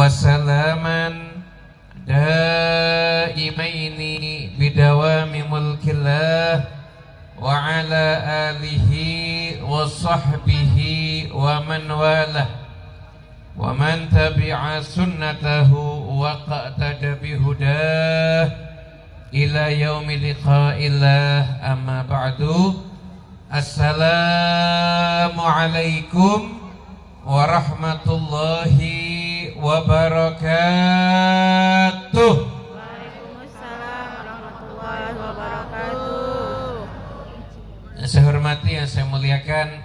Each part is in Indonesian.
وسلاما دائمين بدوام ملك الله وعلى آله وصحبه ومن والاه ومن تبع سنته واقتدى بهداه إلى يوم لقاء الله. أما بعد. السلام عليكم warahmatullahi wabarakatuh. Waalaikumsalam warahmatullahi wabarakatuh. Yang saya hormati, yang saya muliakan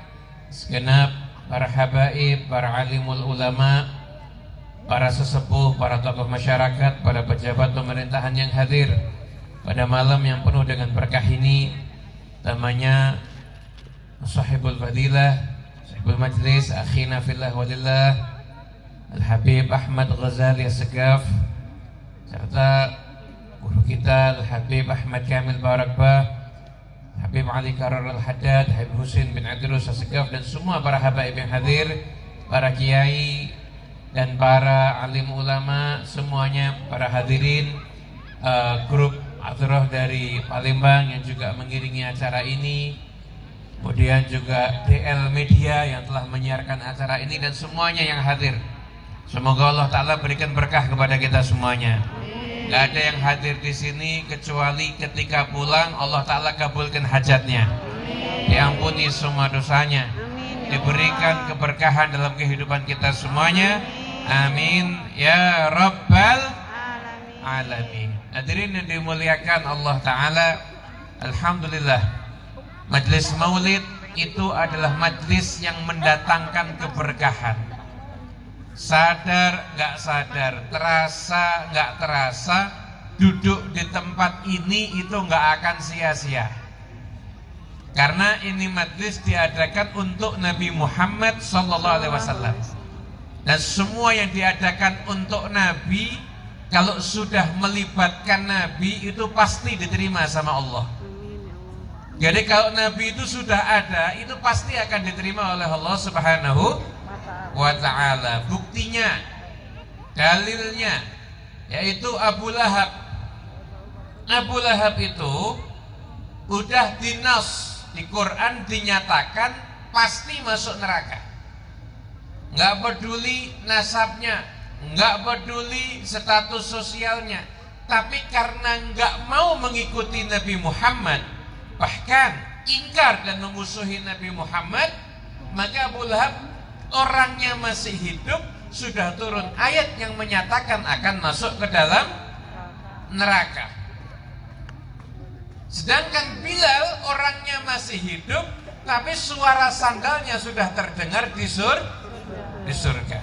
segenap para habaib, para alimul ulama, para sesepuh, para tokoh masyarakat, para pejabat pemerintahan yang hadir pada malam yang penuh dengan berkah ini. Namanya Sahibul Fadilah, Majlis akhina fillah walillah Al-Habib Ahmad Ghazali As-Segaf, serta guru kita Al-Habib Ahmad Kamil Barakbah, Habib Ali Karar Al-Haddad, Habib Husin bin Adrus As-Segaf, dan semua para habaib yang hadir, para kiai dan para alim ulama semuanya, para hadirin grup Athroh dari Palembang yang juga mengiringi acara ini, kemudian juga DL Media yang telah menyiarkan acara ini, dan semuanya yang hadir. Semoga Allah Ta'ala berikan berkah kepada kita semuanya. Gak ada yang hadir di sini kecuali ketika pulang Allah Ta'ala kabulkan hajatnya, diampuni semua dosanya, diberikan keberkahan dalam kehidupan kita semuanya. Amin ya Rabbal Alamin. Hadirin yang dimuliakan Allah Ta'ala, alhamdulillah, Majlis Maulid itu adalah majlis yang mendatangkan keberkahan. Sadar gak sadar, terasa gak terasa, duduk di tempat ini itu gak akan sia-sia. Karena ini majlis diadakan untuk Nabi Muhammad SAW. Dan semua yang diadakan untuk Nabi, kalau sudah melibatkan Nabi itu pasti diterima sama Allah. Jadi kalau Nabi itu sudah ada, itu pasti akan diterima oleh Allah Subhanahu wa Ta'ala. Buktinya, dalilnya, yaitu Abu Lahab. Abu Lahab itu udah dinas di Quran dinyatakan pasti masuk neraka. Nggak peduli nasabnya, nggak peduli status sosialnya, tapi karena nggak mau mengikuti Nabi Muhammad, bahkan ingkar dan memusuhi Nabi Muhammad, maka Abu Lahab orangnya masih hidup, sudah turun ayat yang menyatakan akan masuk ke dalam neraka. Sedangkan Bilal orangnya masih hidup, tapi suara sandalnya sudah terdengar di surga.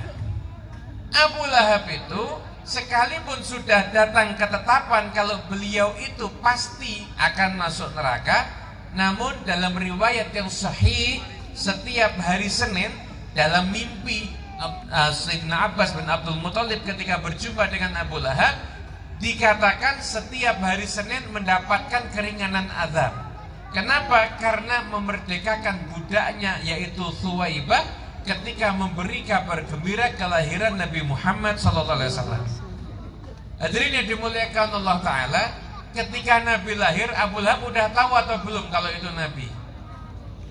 Abu Lahab itu sekalipun sudah datang ketetapan kalau beliau itu pasti akan masuk neraka, namun dalam riwayat yang sahih, setiap hari Senin dalam mimpi Sayyidina Abbas bin Abdul Muthalib ketika berjumpa dengan Abu Lahab, dikatakan setiap hari Senin mendapatkan keringanan azab. Kenapa? Karena memerdekakan budaknya yaitu Thuwaibah ketika memberi kabar gembira kelahiran Nabi Muhammad SAW. Hadirin yang dimuliakan Allah Ta'ala, ketika Nabi lahir, Abu Lahab udah tahu atau belum kalau itu Nabi?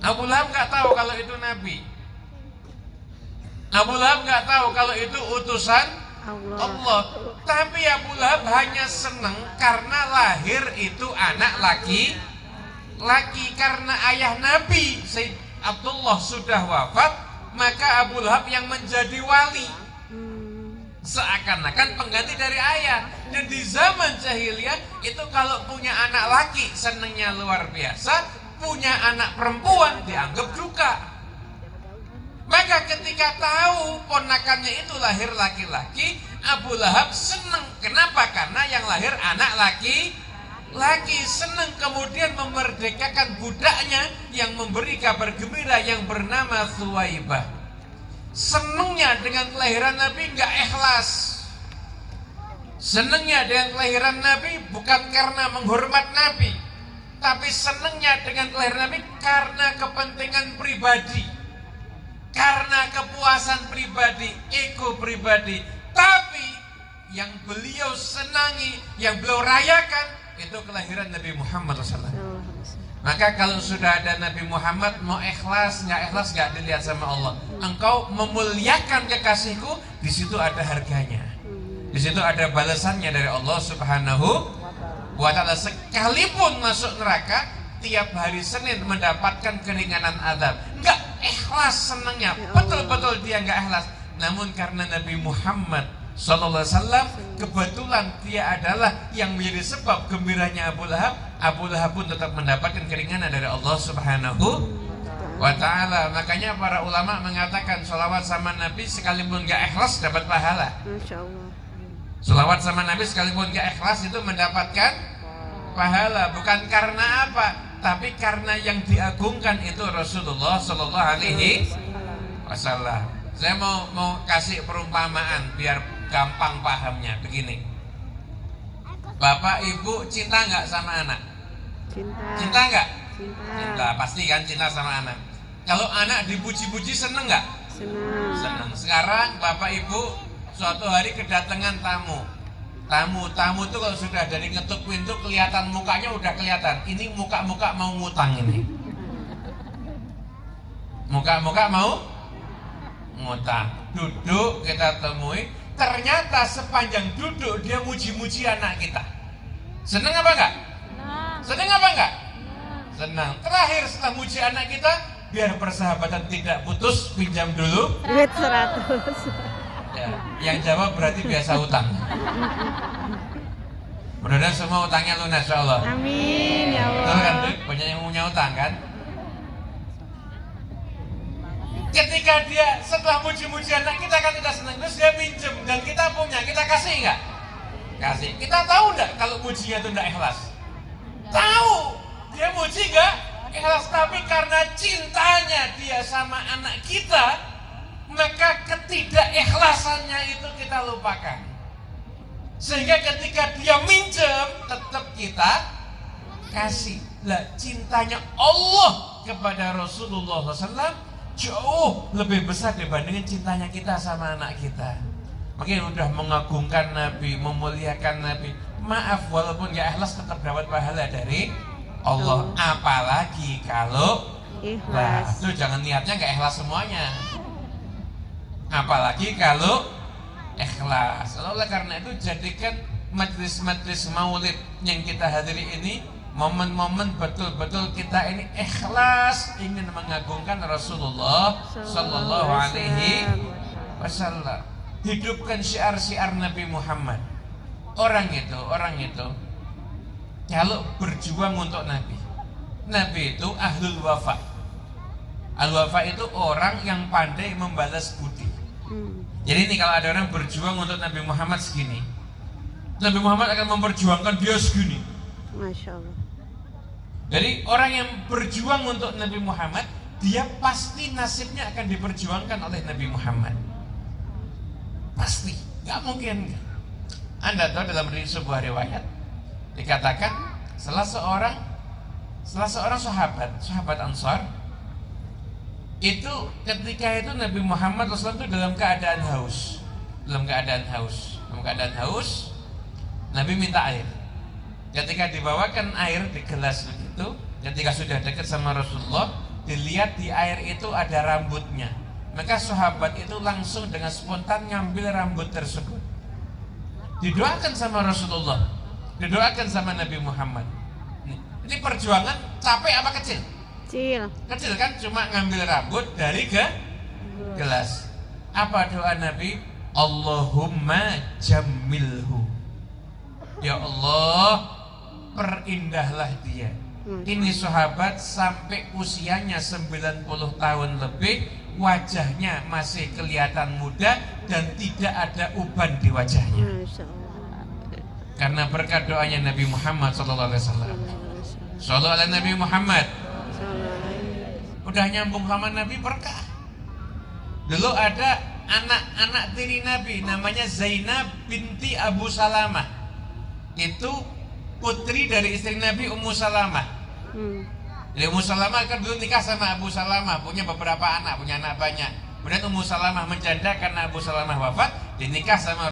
Abu Lahab gak tahu kalau itu Nabi. Abu Lahab gak tahu kalau itu utusan Allah. Tapi Abu Lahab hanya senang karena lahir itu anak laki, karena ayah Nabi Sayyid Abdullah sudah wafat, maka Abu Lahab yang menjadi wali, seakan-akan pengganti dari ayah. Dan di zaman jahiliyah itu kalau punya anak laki senangnya luar biasa, punya anak perempuan dianggap duka. Maka ketika tahu ponakannya itu lahir laki-laki, Abu Lahab senang. Kenapa? Karena yang lahir anak laki, senang, kemudian memerdekakan budaknya yang memberi kabar gembira yang bernama Thuwaibah. Senangnya dengan kelahiran Nabi enggak ikhlas. Senangnya dengan kelahiran Nabi bukan karena menghormat Nabi, tapi senangnya dengan kelahiran Nabi karena kepentingan pribadi, karena kepuasan pribadi, ego pribadi. Tapi yang beliau senangi, yang beliau rayakan, itu kelahiran Nabi Muhammad SAW. Maka kalau sudah ada Nabi Muhammad, mau ikhlas nggak dilihat sama Allah. Engkau memuliakan kekasihku, di situ ada harganya. Di situ ada balasannya dari Allah Subhanahu wa Ta'ala. Sekalipun masuk neraka, tiap hari Senin mendapatkan keringanan azab. Enggak ikhlas senangnya, betul-betul dia enggak ikhlas. Namun karena Nabi Muhammad Sallallahu Alaihi Wasallam, kebetulan dia adalah yang menjadi sebab gembiranya Abu Lahab. Abu Lahab pun tetap mendapatkan keringanan dari Allah Subhanahu wa Ta'ala. Makanya para ulama mengatakan sholawat sama Nabi sekalipun enggak ikhlas dapat pahala. Masya Allah. Sholawat sama Nabi sekalipun enggak ikhlas itu mendapatkan pahala. Bukan karena apa, tapi karena yang diagungkan itu Rasulullah Sallallahu Alaihi Wasallam. Saya mau kasih perumpamaan biar gampang pahamnya. Begini, Bapak Ibu cinta nggak sama anak? Cinta nggak? Cinta, pasti kan cinta sama anak. Kalau anak dipuji-puji seneng nggak? Seneng. Sekarang Bapak Ibu suatu hari kedatangan tamu tuh kalau sudah dari ngetuk pintu kelihatan mukanya udah kelihatan. Ini muka-muka mau ngutang ini. Muka-muka mau ngutang. Duduk kita temui, ternyata sepanjang duduk dia muji-muji anak kita. Seneng apa enggak? Seneng apa enggak? Senang. Terakhir setelah muji anak kita, biar persahabatan tidak putus, pinjam dulu duit 100. ya, yang jawab berarti biasa utang. Mudah-mudahan semua utangnya lunas insyaallah. Amin ya Betul kan, Allah. Duk? Banyak yang punya utang kan? Ketika dia setelah muji-muji anak kita kan kita senang, terus dia pinjem dan kita punya, kita kasih nggak? Kasih. Kita tahu nggak kalau mujinya itu nggak ikhlas? Tahu. Dia muji nggak ikhlas, tapi karena cintanya dia sama anak kita, maka ketidakikhlasannya itu kita lupakan. Sehingga ketika dia minjem, tetap kita kasih. Lah, cintanya Allah kepada Rasulullah SAW jauh lebih besar dibandingin cintanya kita sama anak kita. Makanya udah mengagungkan Nabi, memuliakan Nabi. Maaf, walaupun gak ikhlas tetap dapat pahala dari Allah. Apalagi kalau Ikhlas. itu jangan niatnya gak ikhlas semuanya. Apalagi kalau ikhlas. Oleh karena itu jadikan majlis-majlis maulid yang kita hadiri ini momen-momen betul-betul kita ini ikhlas ingin mengagungkan Rasulullah Sallallahu Alaihi Wasallam. Hidupkan syiar-syiar Nabi Muhammad. Orang itu kalau berjuang untuk Nabi itu ahlul wafa. Al-wafa itu orang yang pandai membalas budi. Jadi ini kalau ada orang berjuang untuk Nabi Muhammad segini, Nabi Muhammad akan memperjuangkan dia segini. Masya Allah. Jadi orang yang berjuang untuk Nabi Muhammad, dia pasti nasibnya akan diperjuangkan oleh Nabi Muhammad. Pasti, nggak mungkin. Anda tahu dalam sebuah riwayat dikatakan salah seorang sahabat Ansar itu ketika itu Nabi Muhammad SAW itu dalam keadaan haus, Nabi minta air. Ketika dibawakan air di gelas begitu, ketika sudah dekat sama Rasulullah, dilihat di air itu ada rambutnya. Maka sahabat itu langsung dengan spontan ngambil rambut tersebut. Didoakan sama Rasulullah, didoakan sama Nabi Muhammad. Ini perjuangan capek apa kecil? Kecil kan, cuma ngambil rambut dari gelas. Apa doa Nabi? Allahumma jammilhu. Ya Allah, perindahlah dia. Ini sahabat sampai usianya 90 tahun lebih, wajahnya masih kelihatan muda dan tidak ada uban di wajahnya. Karena berkat doanya Nabi Muhammad SAW. Sallallahu alaihi Nabi Muhammad. Udah nyambung sama Nabi berkah. Dulu ada anak tiri Nabi namanya Zainab binti Abu Salamah. Itu putri dari istri Nabi Ummu Salamah. Jadi Ummu Salamah kan dulu nikah sama Abu Salamah, punya beberapa anak, punya anak banyak. Kemudian Ummu Salamah menjanda karena Abu Salamah wafat, dinikah sama